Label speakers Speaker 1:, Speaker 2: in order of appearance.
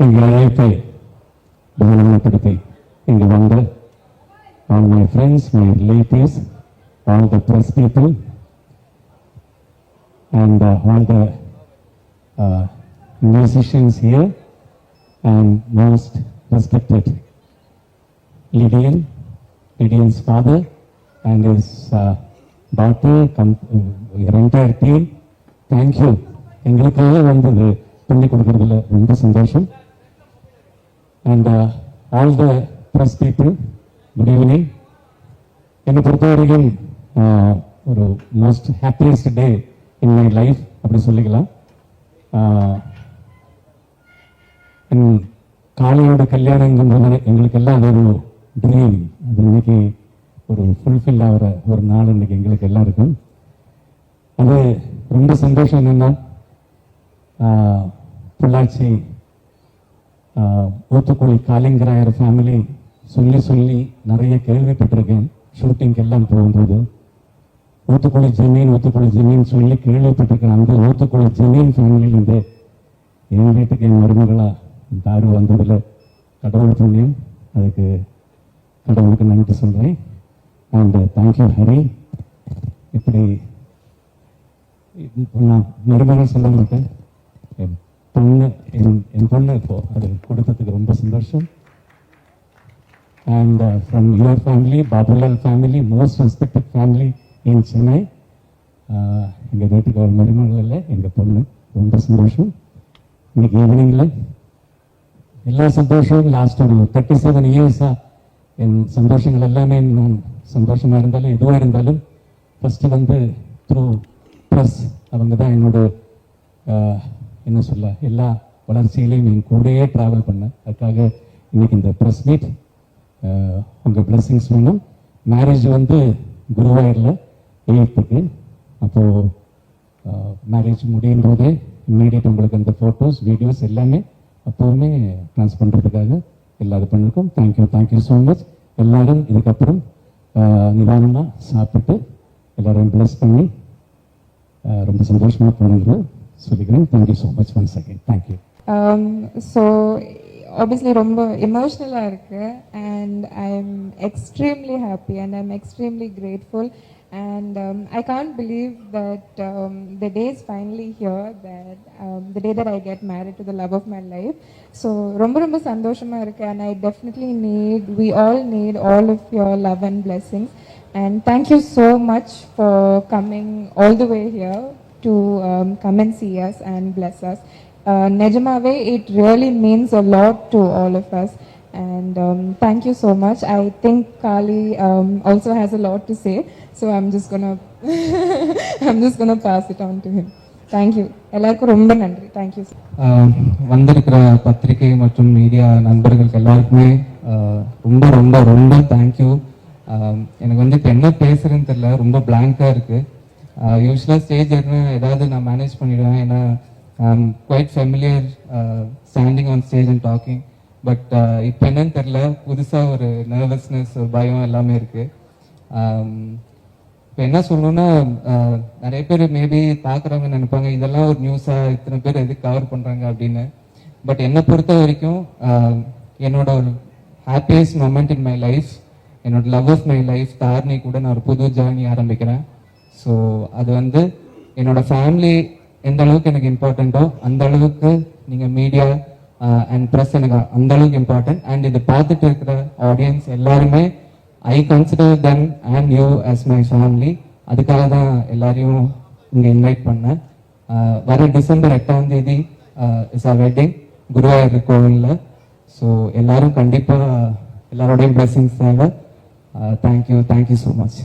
Speaker 1: எங்கள் அழைப்பை கவனப்படுத்தி இங்கு வந்த all my friends, my relatives, all the press people and all the musicians here and most respected Lydian's father and his daughter, your entire team, thank you. எங்களுக்காக வந்தது பண்ணி கொடுக்கறதுல ரொம்ப சந்தோஷம். And all the press people, good evening. என்னை பொறுத்தவரைக்கும் ஒரு most happiest day in my life அப்படி சொல்லிக்கலாம். காளையோட கல்யாணங்கிறது எங்களுக்கு எல்லாம் அது ஒரு ட்ரீம். அது இன்னைக்கு ஒரு ஃபுல்ஃபில் ஆகிற ஒரு நாள் இன்னைக்கு எங்களுக்கு எல்லாருக்கும். அது ரொம்ப சந்தோஷம். என்னென்னா பொள்ளாச்சி ஊத்துக்குழி காளிங்கராயர் ஃபேமிலி சொல்லி நிறைய கேள்விப்பட்டிருக்கேன். ஷூட்டிங்க்கு எல்லாம் போகும்போது ஊத்துக்குழி ஜமீன் சொல்லி கேள்விப்பட்டிருக்கேன். அந்த ஊத்துக்குழி ஜமீன் ஃபேமிலியிலேருந்து என் வீட்டுக்கு என் மருமகளா தாரு வந்ததில் கடவுள் புண்ணியம். அதுக்கு கடவுளுக்கு நன்றி சொல்கிறேன். And thank you Hari. இப்படி நான் மருமகள் சொல்ல மாட்டேன், என் பொண்ணு இப்போ அது கொடுத்ததுக்கு ரொம்ப சந்தோஷம். And from your family, Babulal family, most respected family இன் சென்னை, எங்கள் வீட்டுக்கு ஒரு மருமகள் இல்லை, எங்கள் பொண்ணு. ரொம்ப சந்தோஷம். இன்னைக்கு ஈவினிங்கில் எல்லா சந்தோஷமும் லாஸ்ட் ஒரு 37 இயர்ஸாக என் சந்தோஷங்கள் எல்லாமே இன்னும் சந்தோஷமாக இருந்தாலும் எதுவாக இருந்தாலும் ஃபஸ்ட்டு வந்து த்ரூ ப்ளஸ் அவங்க தான் என்னோட என்ன சொல்ல எல்லா வளர்ச்சியிலையும் என் கூடயே ட்ராவல் பண்ணேன். அதுக்காக இன்னைக்கு இந்த ப்ரெஸ் மீட் உங்கள் பிளெஸிங்ஸ் வேணும். மேரேஜ் வந்து குருவாயூரில் 8க்கு. அப்போது மேரேஜ் முடியும் போதே இம்மீடியட் உங்களுக்கு அந்த ஃபோட்டோஸ் வீடியோஸ் எல்லாமே அப்போவுமே ட்ரான்ஸ் பண்ணுறதுக்காக எல்லாரும் பண்ணியிருக்கோம். Thank you so much. எல்லோரும் இதுக்கப்புறம் நிதானமாக சாப்பிட்டு எல்லோரும் பிளஸ் பண்ணி ரொம்ப சந்தோஷமாக போனது சொல்லிக்கிறேன். Thank you so much once again. Thank you.
Speaker 2: So obviously ரொம்ப எமோஷ்னலாக இருக்குது and I'm extremely happy and I'm extremely grateful and I can't believe that the day is finally here, that the day that I get married to the love of my life. So ரொம்ப சந்தோஷமாக இருக்குது and I definitely we all need all of your love and blessings and thank you so much for coming all the way here to come and see us and bless us. Nejamave, it really means a lot to all of us and thank you so much. I think Kali also has a lot to say, so I'm just gonna pass it on to him. Thank you. எல்லாருக்கும் ரொம்ப நன்றி. Thank you.
Speaker 3: வந்திருக்கிற பத்திரிகை மற்றும் media நண்பர்களுக்கு எல்லாருக்குமே ரொம்ப thank you. எனக்கு வந்து இப்போ என்ன பேசுறேன்னு தெரியல, ரொம்ப பிளாங்காக இருக்குது. யூஸ்வலாக ஸ்டேஜ் ஏதாவது நான் மேனேஜ் பண்ணிவிடுவேன், ஏன்னா quite familiar standing on stage and talking. But இப்போ என்னன்னு தெரில, புதுசாக ஒரு நர்வஸ்னஸ், ஒரு பயம் எல்லாமே இருக்குது. இப்போ என்ன சொல்லணும்னா, நிறைய பேர் மேபி பார்க்குறவங்க நினைப்பாங்க இதெல்லாம் ஒரு நியூஸாக இத்தனை பேர் எதுக்கு கவர் பண்ணுறாங்க அப்படின்னு. பட் என்னை பொறுத்த வரைக்கும் என்னோட ஒரு happiest moment in my life, என்னோட love of my life Dharani கூட நான் ஒரு புது ஜேர்னி ஆரம்பிக்கிறேன். ஸோ அது வந்து என்னோட ஃபேமிலி எந்த அளவுக்கு எனக்கு இம்பார்ட்டண்ட்டோ அந்த அளவுக்கு நீங்கள் மீடியா அண்ட் ப்ரெஸ் எனக்கு அந்த அளவுக்கு இம்பார்ட்டன்ட். அண்ட் இதை பார்த்துட்டு இருக்கிற ஆடியன்ஸ் எல்லாருமே ஐ consider them and you as my family. அதுக்காக தான் எல்லாரையும் இங்கே இன்வைட் பண்ணேன். வர டிசம்பர் 8ஆம் தேதி இஸ் ஆர் வெட்டிங் குருவாயூர் கோவிலில். ஸோ எல்லாரும் கண்டிப்பாக எல்லாரோடையும் பிளெஸிங்ஸ் தேவை. Thank you so much.